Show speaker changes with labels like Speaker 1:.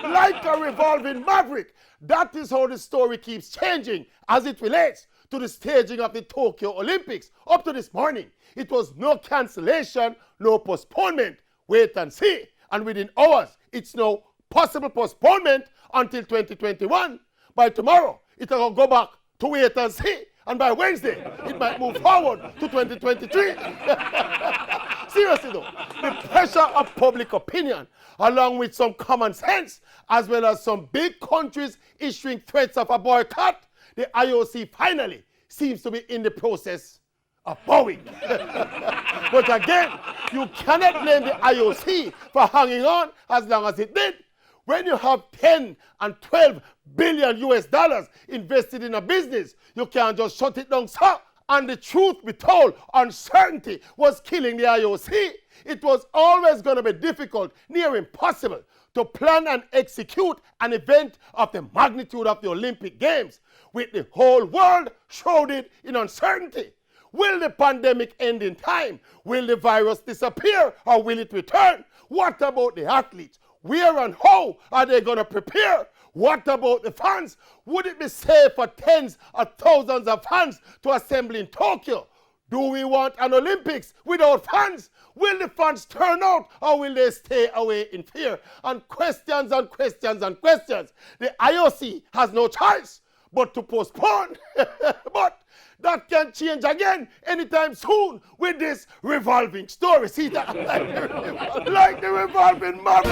Speaker 1: Like a revolving maverick, that is how the story keeps changing as it relates to the staging of the Tokyo Olympics. Up to this morning, it was no cancellation, no postponement. Wait and see. And within hours, it's no possible postponement until 2021. By tomorrow, it will go back to wait and see. And by Wednesday, it might move forward to 2023. Seriously though, the pressure of public opinion, along with some common sense, as well as some big countries issuing threats of a boycott, the IOC finally seems to be in the process of bowing. But again, you cannot blame the IOC for hanging on as long as it did. When you have 10 and 12 billion US dollars invested in a business, you can't just shut it down, sir. And the truth be told, uncertainty was killing the IOC. It was always going to be difficult, near impossible, to plan and execute an event of the magnitude of the Olympic Games, with the whole world shrouded in uncertainty. Will the pandemic end in time? Will the virus disappear, or will it return? What about the athletes? Where and how are they going to prepare? What about the fans? Would it be safe for tens of thousands of fans to assemble in Tokyo? Do we want an Olympics without fans? Will the fans turn out, or will they stay away in fear? And questions and questions and questions. The IOC has no choice but to postpone. But that can change again anytime soon with this revolving story. See that? Like the revolving map.